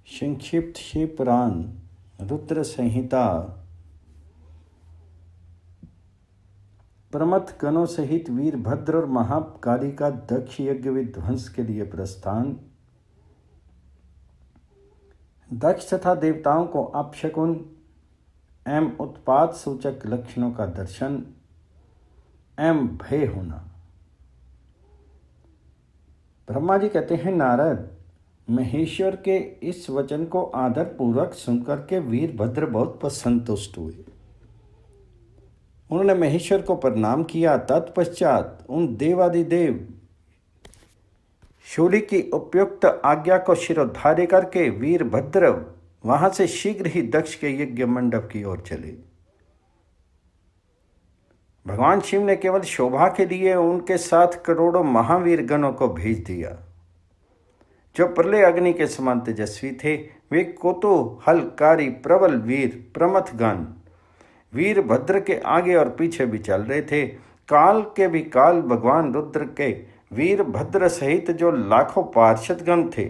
संक्षिप्त शिव पुराण रुद्र संहिता प्रमथ गणों सहित वीरभद्र और महाकाली का दक्ष यज्ञ विध्वंस के लिए प्रस्थान। दक्ष तथा देवताओं को अपशकुन एवं उत्पात सूचक लक्षणों का दर्शन एवं भय होना। ब्रह्मा जी कहते हैं, नारद, महेश्वर के इस वचन को आदर पूर्वक सुनकर के वीरभद्र बहुत संतुष्ट हुए। उन्होंने महेश्वर को प्रणाम किया। तत्पश्चात उन देवादिदेव शूली की उपयुक्त आज्ञा को शिरोधार्य करके वीरभद्र वहां से शीघ्र ही दक्ष के यज्ञ मंडप की ओर चले। भगवान शिव ने केवल शोभा के लिए उनके साथ करोड़ों महावीर गणों को भेज दिया, जो प्रलय अग्नि के समान तेजस्वी थे। वे कौतूहलकारी प्रबल वीर प्रमथ गण वीरभद्र के आगे और पीछे भी चल रहे थे। काल के भी काल भगवान रुद्र के वीरभद्र सहित जो लाखों पार्षद गण थे,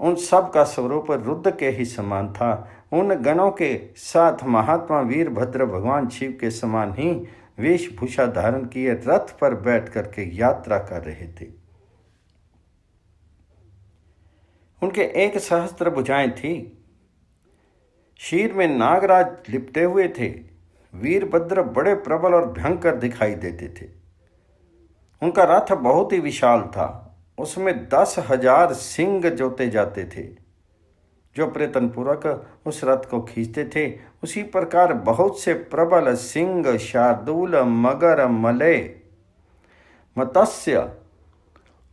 उन सब का स्वरूप रुद्र के ही समान था। उन गणों के साथ महात्मा वीरभद्र भगवान शिव के समान ही वेशभूषा धारण किए रथ पर बैठ करके यात्रा कर रहे थे। उनके 1,000 भुजाएं थी। शीर में नागराज लिपटे हुए थे। वीरभद्र बड़े प्रबल और भयंकर दिखाई देते थे। उनका रथ बहुत ही विशाल था। उसमें 10,000 सिंह जोते जाते थे, जो प्रयत्नपूर्वक उस रथ को खींचते थे। उसी प्रकार बहुत से प्रबल सिंह, शार्दूल, मगर, मलय, मत्स्य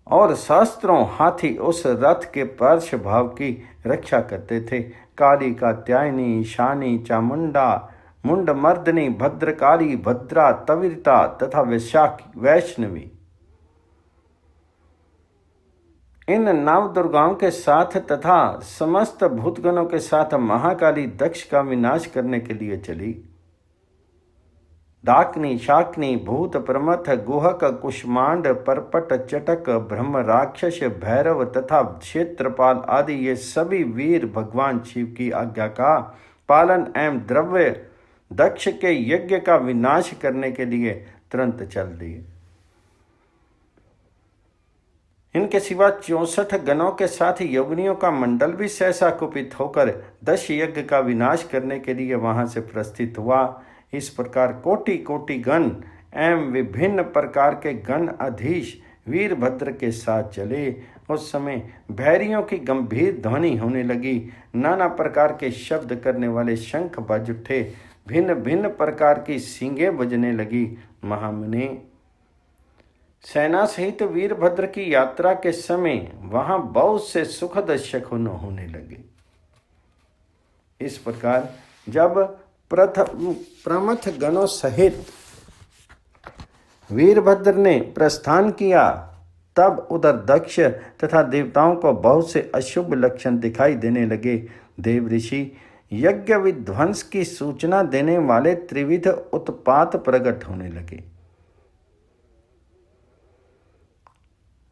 और सहस्त्रों हाथी उस रथ के पार्श्वभाव की रक्षा करते थे। काली, कात्यायनी, ईशानी, चामुंडा, मुंडमर्दनी, भद्रकाली, भद्रा, तविरता तथा वैष्णवी, इन नवदुर्गाओं के साथ तथा समस्त भूतगणों के साथ महाकाली दक्ष का विनाश करने के लिए चली। डाकनी, शाकनी, भूत, प्रमथ, गुहक, कुष्मांड, परपट, चटक, ब्रह्म, राक्षस, भैरव तथा क्षेत्रपाल आदि ये सभी वीर भगवान शिव की आज्ञा का पालन एवं द्रव्य दक्ष के यज्ञ का विनाश करने के लिए तुरंत चल दिए। इनके सिवा 64 गणों के साथ योगिनियों का मंडल भी सहसा कुपित होकर दक्ष यज्ञ का विनाश करने के लिए वहां से प्रस्थित हुआ। इस प्रकार कोटि कोटि गण एवं विभिन्न प्रकार के गण अधीश वीरभद्र के साथ चले। उस समय भैरियों की गंभीर ध्वनि होने लगी। नाना प्रकार के शब्द करने वाले शंख बज उठे। भिन्न भिन्न प्रकार की सींगें बजने लगी। महामुनि, सेना सहित वीरभद्र की यात्रा के समय वहां बहुत से सुखद शकुन होने लगे। इस प्रकार जब प्रमथ गणों सहित वीरभद्र ने प्रस्थान किया, तब उधर दक्ष तथा देवताओं को बहुत से अशुभ लक्षण दिखाई देने लगे। देव ऋषि यज्ञ विध्वंस की सूचना देने वाले त्रिविध उत्पात प्रकट होने लगे।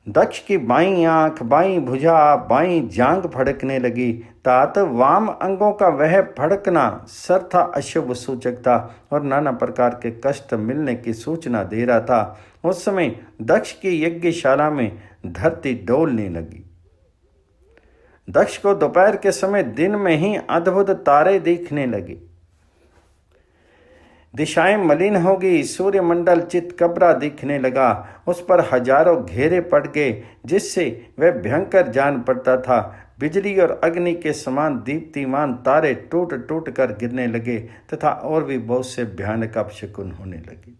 दक्ष की बाईं आंख, बाईं भुजा, बाईं जांघ फड़कने लगी। तात वाम अंगों का वह फड़कना सर्था अशुभ सूचक था और नाना प्रकार के कष्ट मिलने की सूचना दे रहा था। उस समय दक्ष की यज्ञशाला में धरती डोलने लगी। दक्ष को दोपहर के समय दिन में ही अद्भुत तारे दिखने लगे। दिशाएं मलिन हो गई। सूर्यमंडल चितकबरा दिखने लगा। उस पर हजारों घेरे पड़ गए, जिससे वह भयंकर जान पड़ता था। बिजली और अग्नि के समान दीप्तिमान तारे टूट टूट कर गिरने लगे तथा और भी बहुत से भयानक अपशकुन होने लगे।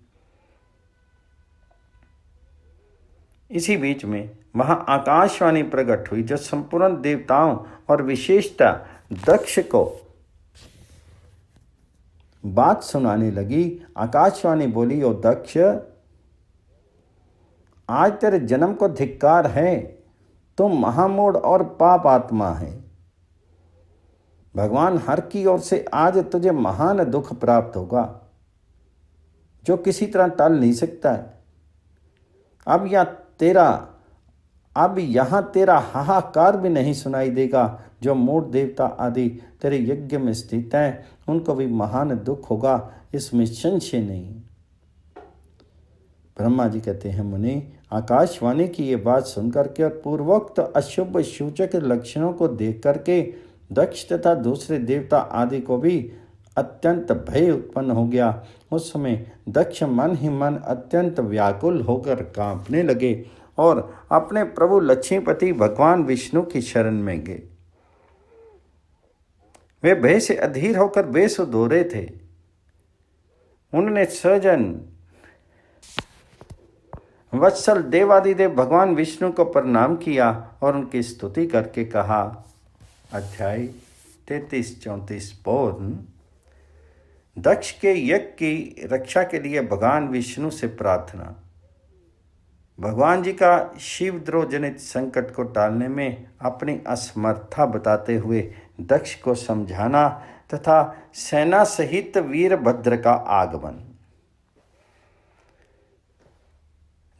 इसी बीच में वहां आकाशवाणी प्रकट हुई, जो संपूर्ण देवताओं और विशेषता दक्ष को बात सुनाने लगी। आकाशवाणी बोली, ओ दक्ष, आज तेरे जन्म को धिक्कार है। तुम महामूढ़ और पाप आत्मा है। भगवान हर की ओर से आज तुझे महान दुख प्राप्त होगा, जो किसी तरह टल नहीं सकता है। अब यह तेरा अब यहाँ तेरा हाहाकार भी नहीं सुनाई देगा। जो मूढ़ देवता आदि तेरे यज्ञ में स्थित हैं, उनको भी महान दुख होगा, इसमें संशय नहीं। ब्रह्मा जी कहते हैं, मुनि, आकाशवाणी की ये बात सुनकर के और पूर्वोक्त अशुभ सूचक लक्षणों को देख करके दक्ष तथा दूसरे देवता आदि को भी अत्यंत भय उत्पन्न हो गया। उस समय दक्ष मन ही मन अत्यंत व्याकुल होकर कांपने लगे और अपने प्रभु लक्ष्मीपति भगवान विष्णु की शरण में गए। वे भय से अधीर होकर बेसुध हो रहे थे। उन्होंने सजन वत्सल देवादिदेव भगवान विष्णु को प्रणाम किया और उनकी स्तुति करके कहा। अध्याय 33-34 पूर्ण। दक्ष के यज्ञ की रक्षा के लिए भगवान विष्णु से प्रार्थना। भगवान जी का शिवद्रोह जनित संकट को टालने में अपनी असमर्थता बताते हुए दक्ष को समझाना तथा सेना सहित वीरभद्र का आगमन।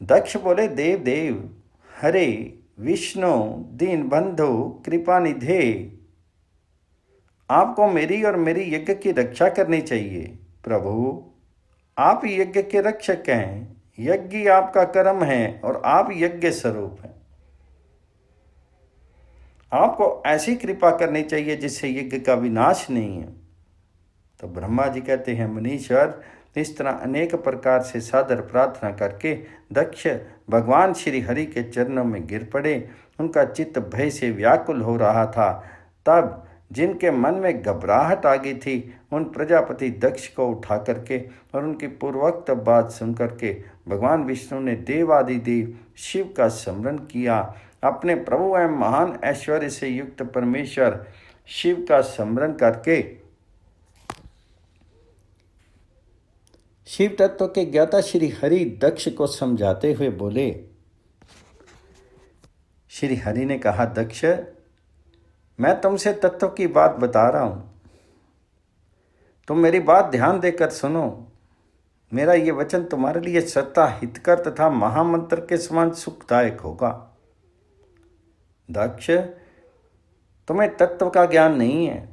दक्ष बोले, देव देव हरे विष्णु दीन बंधु कृपा निधे, आपको मेरी और मेरी यज्ञ की रक्षा करनी चाहिए। प्रभु, आप यज्ञ के रक्षक हैं, यज्ञ आपका कर्म है और आप यज्ञ स्वरूप हैं। आपको ऐसी कृपा करनी चाहिए जिससे यज्ञ का विनाश नहीं है। तो ब्रह्मा जी कहते हैं, मुनीश्वर, इस तरह अनेक प्रकार से सादर प्रार्थना करके दक्ष भगवान श्री हरि के चरणों में गिर पड़े। उनका चित्त भय से व्याकुल हो रहा था। तब जिनके मन में घबराहट आ गई थी, उन प्रजापति दक्ष को उठा करके और उनकी पूर्वोक्त बात सुन करके भगवान विष्णु ने देवादिदेव शिव का स्मरण किया। अपने प्रभु एवं महान ऐश्वर्य से युक्त परमेश्वर शिव का स्मरण करके शिव तत्व के ज्ञाता श्री हरि दक्ष को समझाते हुए बोले। श्री हरि ने कहा, दक्ष, मैं तुमसे तत्व की बात बता रहा हूं, तुम मेरी बात ध्यान देकर सुनो। मेरा ये वचन तुम्हारे लिए सत्ता हितकर तथा महामंत्र के समान सुखदायक होगा। दक्ष, तुम्हें तत्व का ज्ञान नहीं है,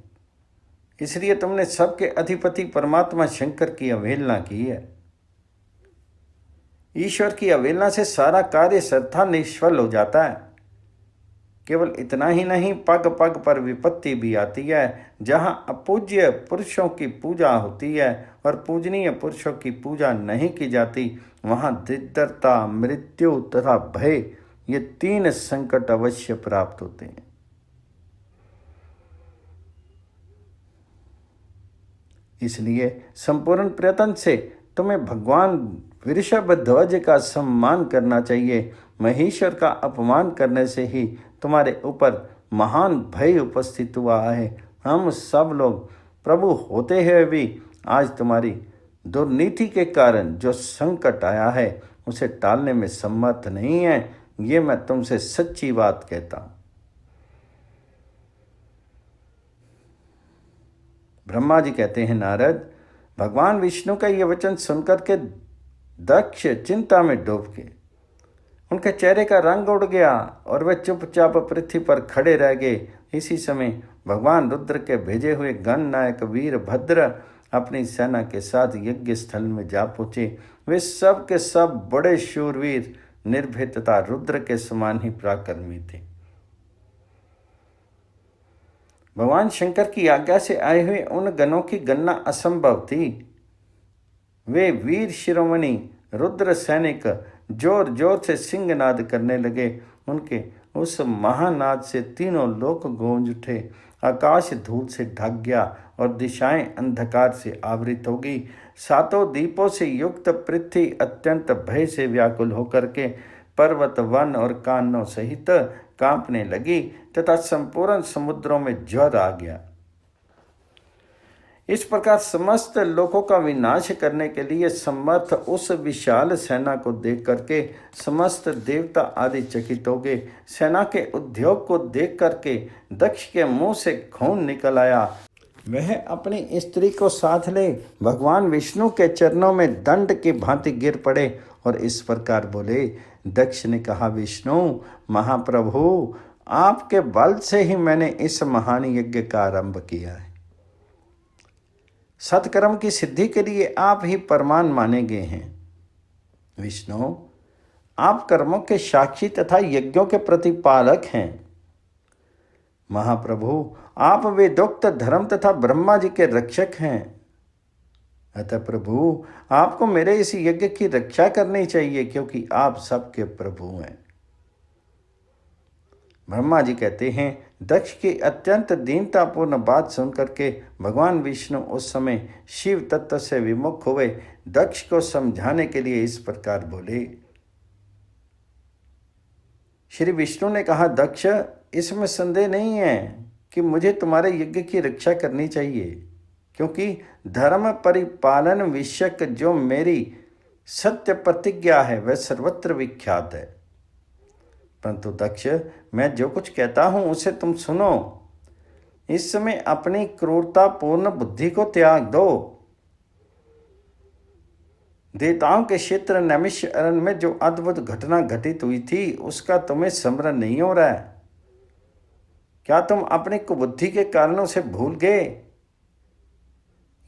इसलिए तुमने सबके अधिपति परमात्मा शंकर की अवहेलना की है। ईश्वर की अवहेलना से सारा कार्य सर्वथा निष्फल हो जाता है। केवल इतना ही नहीं, पग पग पर विपत्ति भी आती है। जहाँ अपूज्य पुरुषों की पूजा होती है और पूजनीय पुरुषों की पूजा नहीं की जाती, वहाँ दरिद्रता, मृत्यु तथा भय, ये 3 संकट अवश्य प्राप्त होते हैं। इसलिए संपूर्ण प्रयत्न से तुम्हें भगवान वृषभ ध्वज का सम्मान करना चाहिए। महेश्वर का अपमान करने से ही तुम्हारे ऊपर महान भय उपस्थित हुआ है। हम सब लोग प्रभु होते हुए भी आज तुम्हारी दुर्नीति के कारण जो संकट आया है, उसे टालने में सम्मत नहीं है। ये मैं तुमसे सच्ची बात कहता हूँ। ब्रह्मा जी कहते हैं, नारद, भगवान विष्णु का ये वचन सुनकर के दक्ष चिंता में डूब गए। उनके चेहरे का रंग उड़ गया और वे चुपचाप पृथ्वी पर खड़े रह गए। इसी समय भगवान रुद्र के भेजे हुए गण नायक वीरभद्र अपनी सेना के साथ यज्ञ स्थल में जा पहुँचे। वे सब के सब बड़े शूरवीर, निर्भय तथा रुद्र के समान ही पराक्रमी थे। भगवान शंकर की आज्ञा से आए हुए उन गणों की गणना असंभव थी। वे वीर शिरोमणि रुद्र सैनिक जोर जोर से सिंहनाद करने लगे। उनके उस महानाद से तीनों लोक गूंज उठे। आकाश धूल से ढक गया और दिशाएं अंधकार से आवृत हो गई। 7 दीपों से युक्त पृथ्वी अत्यंत भय से व्याकुल होकर के पर्वत, वन और कानों सहित कांपने लगी तथा संपूर्ण समुद्रों में ज्वर आ गया। इस प्रकार समस्त लोकों का विनाश करने के लिए समर्थ उस विशाल सेना को देख करके समस्त देवता आदि चकित हो गए। सेना के उद्योग को देख करके दक्ष के मुंह से खून निकल आया। वह अपनी स्त्री को साथ ले भगवान विष्णु के चरणों में दंड की भांति गिर पड़े और इस प्रकार बोले, दक्ष ने कहा, विष्णु महाप्रभु, आपके बल से ही मैंने इस महान यज्ञ का आरंभ किया है। सत्कर्म की सिद्धि के लिए आप ही प्रमाण माने गए हैं। विष्णु, आप कर्मों के साक्षी तथा यज्ञों के प्रतिपालक हैं। महाप्रभु, आप वेदोक्त धर्म तथा ब्रह्मा जी के रक्षक हैं। अतः प्रभु, आपको मेरे इस यज्ञ की रक्षा करनी चाहिए, क्योंकि आप सबके प्रभु हैं। ब्रह्मा जी कहते हैं, दक्ष की अत्यंत दीनतापूर्ण बात सुनकर के भगवान विष्णु उस समय शिव तत्व से विमुख हुए। दक्ष को समझाने के लिए इस प्रकार बोले। श्री विष्णु ने कहा, दक्ष, इसमें संदेह नहीं है कि मुझे तुम्हारे यज्ञ की रक्षा करनी चाहिए, क्योंकि धर्म परिपालन विषयक जो मेरी सत्य प्रतिज्ञा है वह सर्वत्र विख्यात है। परंतु दक्ष, मैं जो कुछ कहता हूं उसे तुम सुनो। इस समय अपनी क्रूरतापूर्ण बुद्धि को त्याग दो। देवताओं के क्षेत्र नैमिष्य अरण्य में जो अद्भुत घटना घटित हुई थी उसका तुम्हें स्मरण नहीं हो रहा है। क्या तुम अपनी कुबुद्धि के कारणों से भूल गए?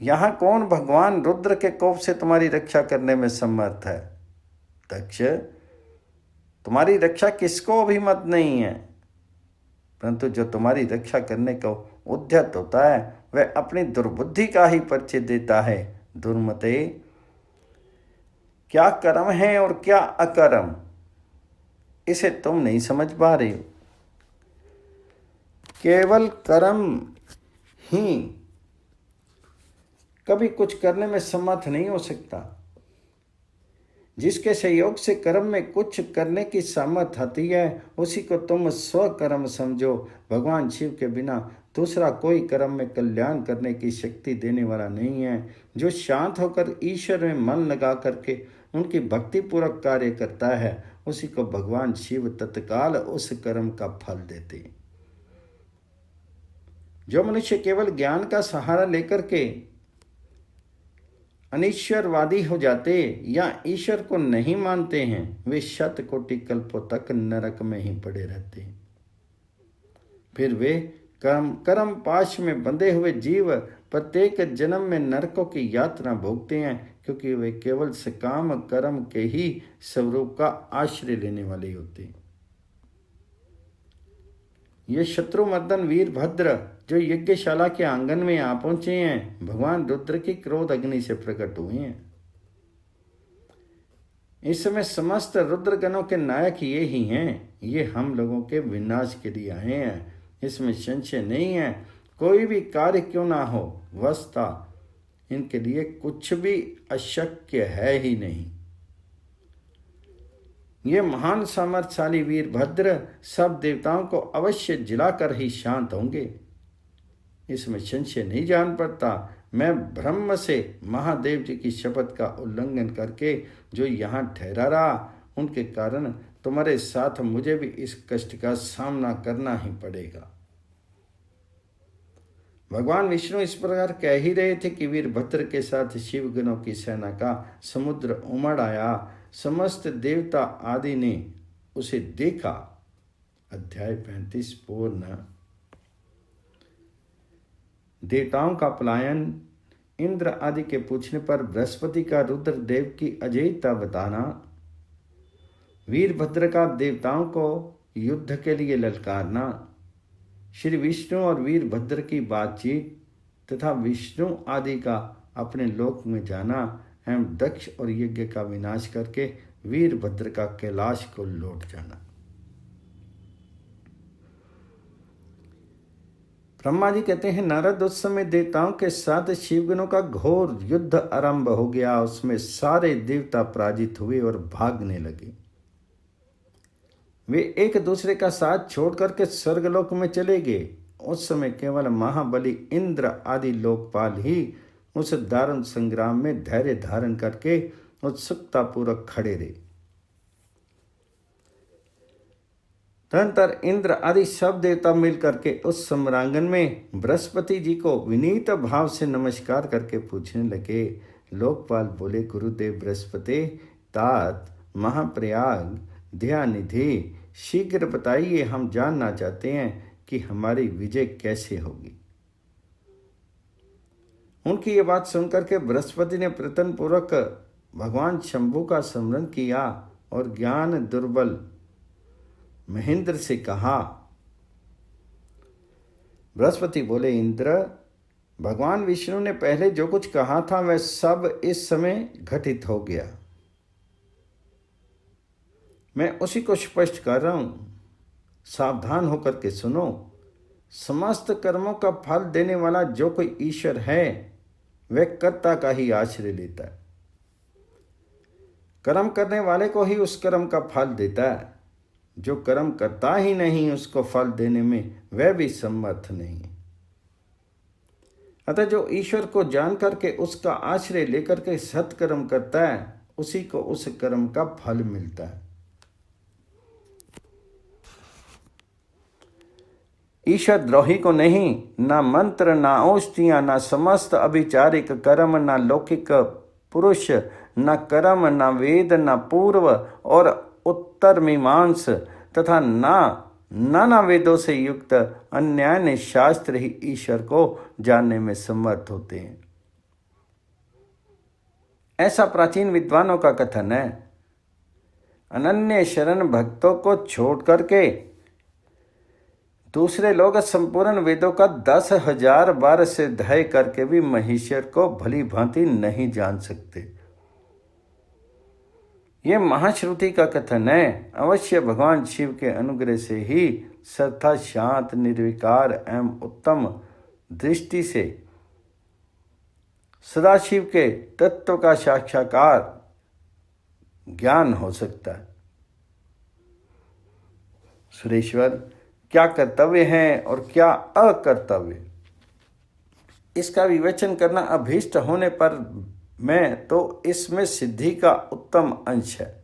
यहां कौन भगवान रुद्र के कोप से तुम्हारी रक्षा करने में समर्थ है? दक्ष, तुम्हारी रक्षा किसको अभिमत नहीं है, परंतु जो तुम्हारी रक्षा करने को उद्यत होता है वह अपनी दुर्बुद्धि का ही परिचय देता है। दुर्मते, क्या कर्म है और क्या अकर्म, इसे तुम नहीं समझ पा रहे हो। केवल कर्म ही कभी कुछ करने में समर्थ नहीं हो सकता। जिसके सहयोग से कर्म में कुछ करने की सामर्थ्य आती है उसी को तुम स्वकर्म समझो। भगवान शिव के बिना दूसरा कोई कर्म में कल्याण करने की शक्ति देने वाला नहीं है। जो शांत होकर ईश्वर में मन लगा करके उनकी भक्ति पूर्वक कार्य करता है उसी को भगवान शिव तत्काल उस कर्म का फल देते हैं। जो मनुष्य केवल ज्ञान का सहारा लेकर के अनिश्वरवादी हो जाते या ईश्वर को नहीं मानते हैं वे शत कोटि कल्पों तक नरक में ही पड़े रहते हैं। फिर वे कर्म पाश में बंधे हुए जीव प्रत्येक जन्म में नरकों की यात्रा भोगते हैं, क्योंकि वे केवल सकाम कर्म के ही स्वरूप का आश्रय लेने वाले होते हैं। ये शत्रुमर्दन वीरभद्र जो यज्ञशाला के आंगन में आ पहुंचे हैं भगवान रुद्र की क्रोध अग्नि से प्रकट हुए हैं। इस समय समस्त रुद्रगणों के नायक ये ही हैं। ये हम लोगों के विनाश के लिए आए हैं, इसमें संशय नहीं है। कोई भी कार्य क्यों ना हो, वस्तुतः इनके लिए कुछ भी अशक्य है ही नहीं। ये महान सामर्थ्यशाली वीरभद्र सब देवताओं को अवश्य जिलाकर ही शांत होंगे, इसमें संशय नहीं जान पड़ता। मैं ब्रह्म से महादेव जी की शपथ का उल्लंघन करके जो यहाँ ठहरा रहा उनके कारण तुम्हारे साथ मुझे भी इस कष्ट का सामना करना ही पड़ेगा। भगवान विष्णु इस प्रकार कह ही रहे थे कि वीरभद्र के साथ शिवगणों की सेना का समुद्र उमड़ आया। समस्त देवता आदि ने उसे देखा। अध्याय 35 पूर्ण। देवताओं का पलायन। इंद्र आदि के पूछने पर बृहस्पति का रुद्र देव की अजेयता बताना। वीरभद्र का देवताओं को युद्ध के लिए ललकारना। श्री विष्णु और वीरभद्र की बातचीत तथा विष्णु आदि का अपने लोक में जाना एवं दक्ष और यज्ञ का विनाश करके वीरभद्र का कैलाश को लौट जाना। ब्रह्मा जी कहते हैं, नारद, उस समय देवताओं के साथ शिवगणों का घोर युद्ध आरंभ हो गया। उसमें सारे देवता पराजित हुए और भागने लगे। वे एक दूसरे का साथ छोड़ करके स्वर्गलोक में चले गए। उस समय केवल महाबली इंद्र आदि लोकपाल ही उस दारुण संग्राम में धैर्य धारण करके उत्सुकता पूर्वक खड़े रहे। तदनंतर इंद्र आदि सब देवता मिल करके उस सम्रांगण में बृहस्पति जी को विनीत भाव से नमस्कार करके पूछने लगे। लोकपाल बोले, गुरुदेव बृहस्पति, तात महाप्रयाग दयानिधि, शीघ्र बताइए, हम जानना चाहते हैं कि हमारी विजय कैसे होगी। उनकी ये बात सुनकर के बृहस्पति ने प्रयत्न पूर्वक भगवान शंभु का स्मरण किया और ज्ञान दुर्बल महेंद्र से कहा। बृहस्पति बोले, इंद्र, भगवान विष्णु ने पहले जो कुछ कहा था वह सब इस समय घटित हो गया। मैं उसी को स्पष्ट कर रहा हूं, सावधान होकर के सुनो। समस्त कर्मों का फल देने वाला जो कोई ईश्वर है वह कर्ता का ही आश्रय लेता है। कर्म करने वाले को ही उस कर्म का फल देता है। जो कर्म करता ही नहीं उसको फल देने में वह भी समर्थ नहीं है। अतः जो ईश्वर को जान करके उसका आश्रय लेकर के सत्कर्म करता है उसी को उस कर्म का फल मिलता है। ईश्वर द्रोही को नहीं, ना मंत्र, ना औषधियां, ना समस्त अभिचारिक कर्म, ना लौकिक पुरुष, ना कर्म, ना वेद, ना पूर्व और उत्तर मीमांस तथा नाना वेदों से युक्त अन्यान्य शास्त्र ही ईश्वर को जानने में समर्थ होते हैं। ऐसा प्राचीन विद्वानों का कथन है। अनन्य शरण भक्तों को छोड़ करके दूसरे लोग संपूर्ण वेदों का 10,000 बार से अध्यय करके भी महेश्वर को भली भांति नहीं जान सकते। ये महाश्रुति का कथन है। अवश्य भगवान शिव के अनुग्रह से ही सर्था शांत, निर्विकार एवं उत्तम दृष्टि से सदाशिव के तत्व का साक्षात्कार ज्ञान हो सकता है। सुरेश्वर, क्या कर्तव्य है और क्या अकर्तव्य, इसका विवेचन करना अभीष्ट होने पर मैं तो इसमें सिद्धि का उत्तम अंश है,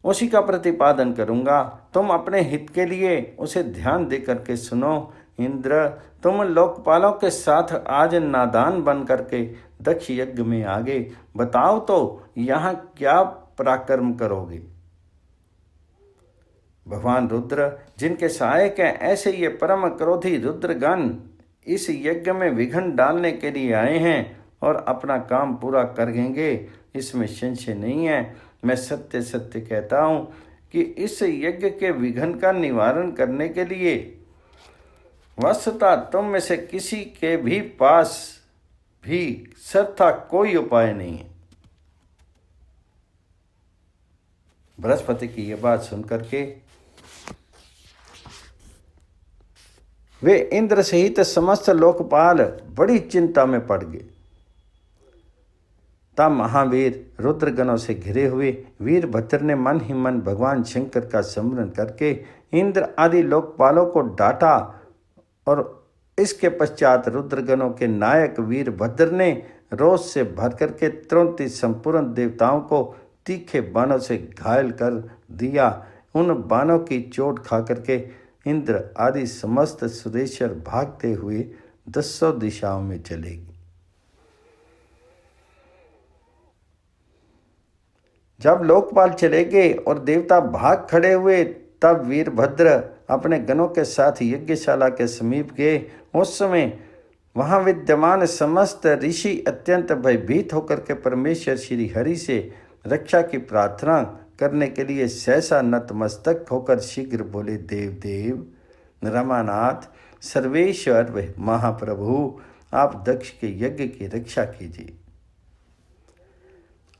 उसी का प्रतिपादन करूंगा। तुम अपने हित के लिए उसे ध्यान दे करके सुनो। इंद्र, तुम लोकपालों के साथ आज नादान बन करके दक्ष यज्ञ में आगे, बताओ तो यहाँ क्या पराक्रम करोगे। भगवान रुद्र जिनके सहायक हैं, ऐसे ये परम क्रोधी रुद्रगण इस यज्ञ में विघ्न डालने के लिए आए हैं और अपना काम पूरा करेंगे, इसमें संशय नहीं है। मैं सत्य सत्य कहता हूं कि इस यज्ञ के विघ्न का निवारण करने के लिए वस्तुतः तुम में से किसी के भी पास भी सर्था कोई उपाय नहीं है। बृहस्पति की यह बात सुनकर के वे इंद्र सहित समस्त लोकपाल बड़ी चिंता में पड़ गए। तब महावीर रुद्रगणों से घिरे हुए वीरभद्र ने मन ही मन भगवान शंकर का स्मरण करके इंद्र आदि लोकपालों को डांटा और इसके पश्चात रुद्रगणों के नायक वीरभद्र ने रोष से भर करके तुरंत संपूर्ण देवताओं को तीखे बाणों से घायल कर दिया। उन बाणों की चोट खा करके इंद्र आदि समस्त सुरेश्वर भागते हुए 10 दिशाओं में चले गए। जब लोकपाल चले गए और देवता भाग खड़े हुए, तब वीरभद्र अपने गणों के साथ यज्ञशाला के समीप गए। उस समय वहां विद्यमान समस्त ऋषि अत्यंत भयभीत होकर के परमेश्वर श्री हरि से रक्षा की प्रार्थना करने के लिए सहसा नतमस्तक होकर शीघ्र बोले, देव देव रमानाथ सर्वेश्वर महाप्रभु, आप दक्ष के यज्ञ की रक्षा कीजिए।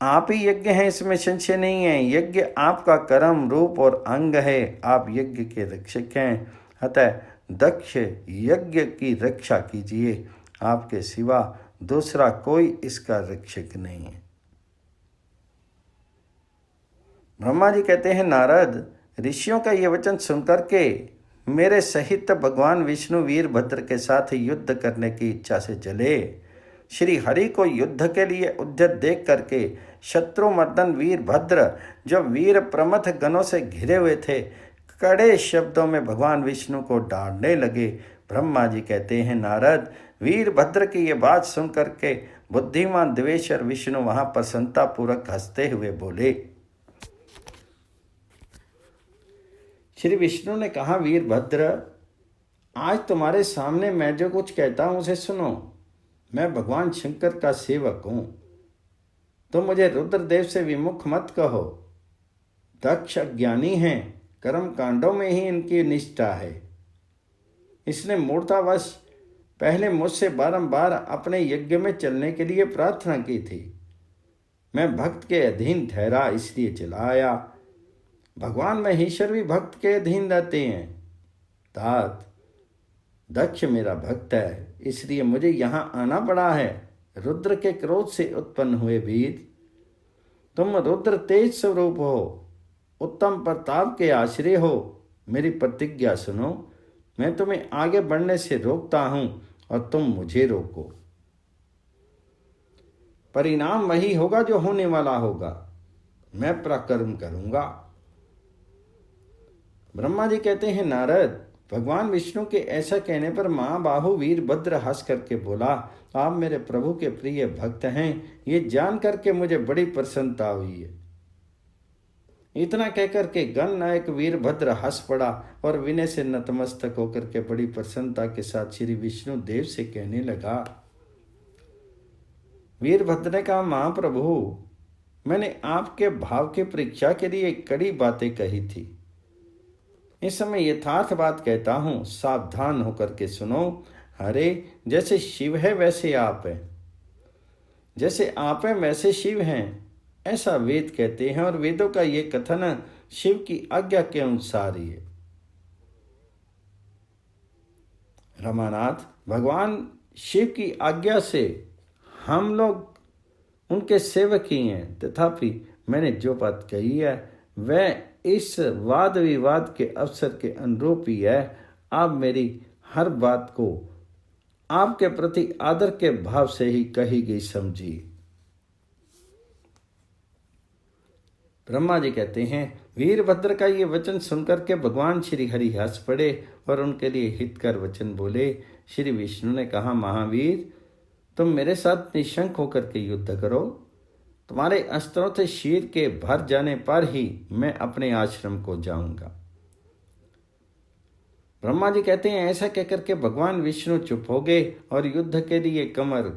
आप ही यज्ञ हैं, इसमें संशय नहीं है। यज्ञ आपका कर्म रूप और अंग है, आप यज्ञ के रक्षक हैं। अतः दक्ष यज्ञ की रक्षा कीजिए, आपके सिवा दूसरा कोई इसका रक्षक नहीं है। ब्रह्मा जी कहते हैं, नारद, ऋषियों का ये वचन सुनकर के मेरे सहित भगवान विष्णु वीरभद्र के साथ युद्ध करने की इच्छा से चले। श्री हरि को युद्ध के लिए उद्यत देख करके शत्रुमर्दन वीरभद्र जो वीर प्रमथ गणों से घिरे हुए थे, कड़े शब्दों में भगवान विष्णु को डांटने लगे। ब्रह्मा जी कहते हैं, नारद, वीरभद्र की ये बात सुन करके बुद्धिमान देवेश्वर विष्णु वहां प्रसन्नतापूर्वक हंसते हुए बोले, श्री विष्णु ने कहा, वीरभद्र, आज तुम्हारे सामने मैं जो कुछ कहता हूं उसे सुनो। मैं भगवान शंकर का सेवक हूं। तुम मुझे रुद्रदेव से विमुख मत कहो। दक्ष अज्ञानी हैं, कर्म कांडों में ही इनकी निष्ठा है। इसने मूर्तावश पहले मुझसे बारंबार अपने यज्ञ में चलने के लिए प्रार्थना की थी। मैं भक्त के अधीन ठहरा, इसलिए चला आया। भगवान महेश्वर भी भक्त के अधीन रहते हैं। तात, दक्ष मेरा भक्त है, इसलिए मुझे यहाँ आना पड़ा है। रुद्र के क्रोध से उत्पन्न हुए वीर, तुम रुद्र तेज स्वरूप हो, उत्तम प्रताप के आश्रय हो। मेरी प्रतिज्ञा सुनो। मैं तुम्हें आगे बढ़ने से रोकता हूं और तुम मुझे रोको। परिणाम वही होगा जो होने वाला होगा। मैं पराक्रम करूंगा। ब्रह्मा जी कहते हैं, नारद, भगवान विष्णु के ऐसा कहने पर महाबाहु वीरभद्र हंस करके बोला, आप मेरे प्रभु के प्रिय भक्त हैं, ये जान करके मुझे बड़ी प्रसन्नता हुई है। इतना कहकर के गणनायक वीरभद्र हंस पड़ा और विनय से नतमस्तक होकर के बड़ी प्रसन्नता के साथ श्री विष्णु देव से कहने लगा। वीरभद्र ने कहा, महाप्रभु, मैंने आपके भाव की परीक्षा के लिए कड़ी बातें कही थी। इस समय यथार्थ बात कहता हूं, सावधान होकर के सुनो। हरे, जैसे शिव है वैसे आप हैं, जैसे आप हैं वैसे शिव हैं, ऐसा वेद कहते हैं। और वेदों का ये कथन शिव की आज्ञा के अनुसार ही है। रमानाथ, भगवान शिव की आज्ञा से हम लोग उनके सेवक ही हैं। तथापि मैंने जो बात कही है वह इस वाद विवाद के अवसर के अनुरूप ही है। आप मेरी हर बात को आपके प्रति आदर के भाव से ही कही गई समझिए। ब्रह्मा जी कहते हैं, वीरभद्र का ये वचन सुनकर के भगवान श्री हरि हंस पड़े और उनके लिए हितकर वचन बोले। श्री विष्णु ने कहा, महावीर, तुम मेरे साथ निशंक होकर के युद्ध करो। तुम्हारे अस्त्रों से शीर के भर जाने पर ही मैं अपने आश्रम को जाऊंगा। ब्रह्मा जी कहते हैं, ऐसा कहकर के भगवान विष्णु चुप हो गए और युद्ध के लिए कमर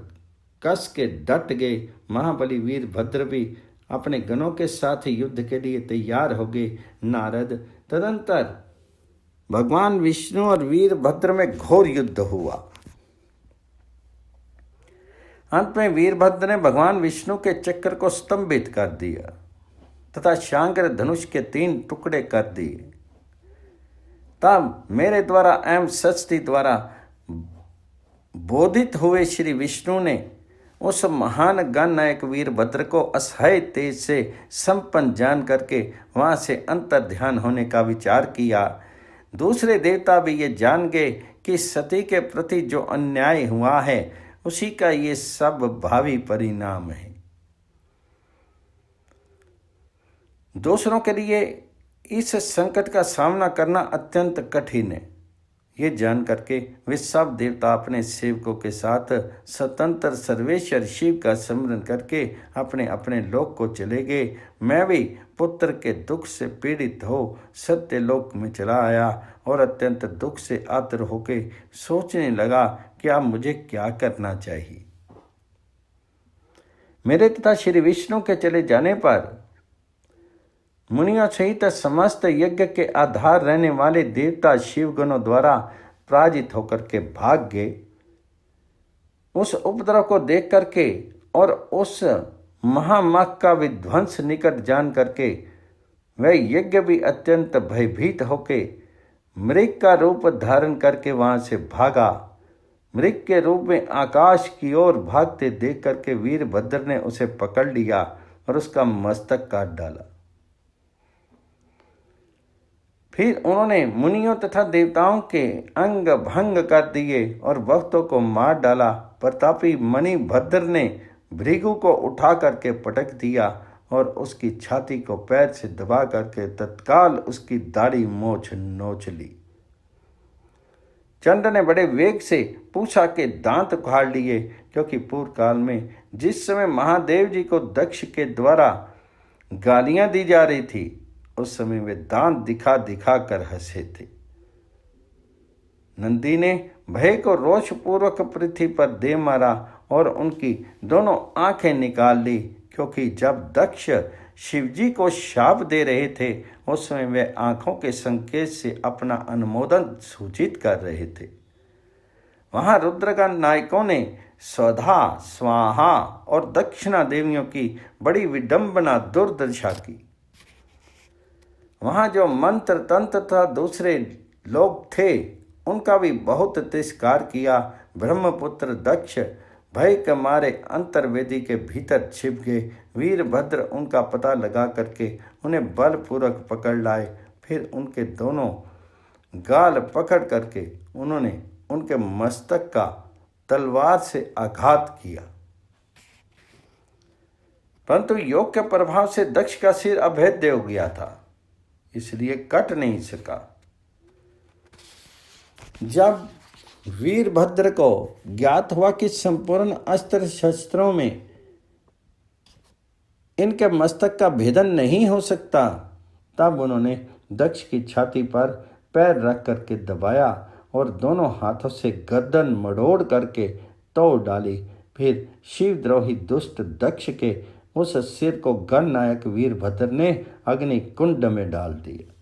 कस के डट गए। महाबली वीरभद्र भी अपने गणों के साथ युद्ध के लिए तैयार हो गए। नारद, तदंतर भगवान विष्णु और वीरभद्र में घोर युद्ध हुआ। अंत में वीरभद्र ने भगवान विष्णु के चक्र को स्तंभित कर दिया तथा शांकर धनुष के 3 टुकड़े कर दिए। तब मेरे द्वारा एवं सचती द्वारा बोधित हुए श्री विष्णु ने उस महान गणनायक वीरभद्र को असह्य तेज से संपन्न जान करके वहां से अंतर ध्यान होने का विचार किया। दूसरे देवता भी ये जान गए कि सती के प्रति जो अन्याय हुआ है उसी का ये सब भावी परिणाम है। दूसरों के लिए इस संकट का सामना करना अत्यंत कठिन है। ये जान करके वे सब देवता अपने सेवकों के साथ स्वतंत्र सर्वेश्वर शिव का स्मरण करके अपने अपने लोक को चले गए। मैं भी पुत्र के दुख से पीड़ित हो सत्य लोक में चला आया और अत्यंत दुख से आतुर होके सोचने लगा कि अब मुझे क्या करना चाहिए। मेरे तथा श्री विष्णु के चले जाने पर मुनियों सहित समस्त यज्ञ के आधार रहने वाले देवता शिवगणों द्वारा पराजित होकर के भाग गए। उस उपद्रव को देख करके और उस महामाग का विध्वंस निकट जान करके वह यज्ञ भी अत्यंत भयभीत होके मृग का रूप धारण करके वहां से भागा। मृग के रूप में आकाश की ओर भागते देख करके वीरभद्र ने उसे पकड़ लिया और उसका मस्तक काट डाला। फिर उन्होंने मुनियों तथा देवताओं के अंग भंग कर दिए और भक्तों को मार डाला। प्रतापी मणिभद्र ने भृगु को उठा करके पटक दिया और उसकी छाती को पैर से दबा करके तत्काल उसकी दाढ़ी मोछ नोच ली। चंड ने बड़े वेग से पूछा के दांत उखाड़ लिए, क्योंकि पूर्व काल में जिस समय महादेव जी को दक्ष के द्वारा गालियां दी जा रही थी उस समय वे दांत दिखा दिखा कर हंसे थे। नंदी ने भय को रोषपूर्वक पृथ्वी पर दे मारा और उनकी दोनों आंखें निकाल ली, क्योंकि जब दक्ष शिवजी को शाप दे रहे थे उस समय वे आंखों के संकेत से अपना अनुमोदन सूचित कर रहे थे। वहां रुद्रगण नायकों ने स्वधा, स्वाहा और दक्षिणा देवियों की बड़ी विडंबना दुर्दशा की। वहां जो मंत्र तंत्र तथा दूसरे लोग थे उनका भी बहुत तिरस्कार किया। ब्रह्मपुत्र दक्ष भय के मारे अंतर्वेदी के भीतर छिप गए। वीरभद्र उनका पता लगा करके उन्हें बलपूर्वक पकड़ लाए। फिर उनके दोनों गाल पकड़ करके उन्होंने उनके मस्तक का तलवार से आघात किया, परंतु योग के प्रभाव से दक्ष का सिर अभेद्य हो गया था, इसलिए कट नहीं सका। जब वीरभद्र को ज्ञात हुआ कि संपूर्ण अस्त्र शस्त्रों में इनके मस्तक का भेदन नहीं हो सकता, तब उन्होंने दक्ष की छाती पर पैर रख करके दबाया और दोनों हाथों से गर्दन मड़ोड़ करके तोड़ डाली। फिर शिवद्रोही दुष्ट दक्ष के उस सिर को गणनायक वीरभद्र ने अग्नि कुंड में डाल दिया।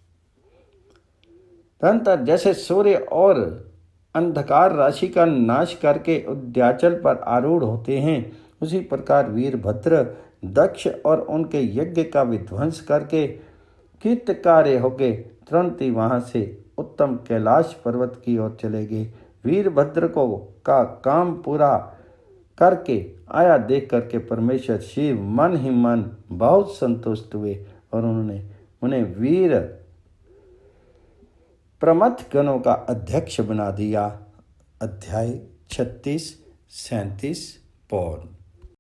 तदनंतर जैसे सूर्य और अंधकार राशि का नाश करके उद्याचल पर आरूढ़ होते हैं, उसी प्रकार वीरभद्र दक्ष और उनके यज्ञ का विध्वंस करके कृतकार्य हो गए। तुरंत ही वहां से उत्तम कैलाश पर्वत की ओर चले गए। वीरभद्र को का काम पूरा करके आया देख करके परमेश्वर शिव मन ही मन बहुत संतुष्ट हुए और उन्होंने उन्हें वीर प्रमथ गणों का अध्यक्ष बना दिया। अध्याय 36-37 पौन।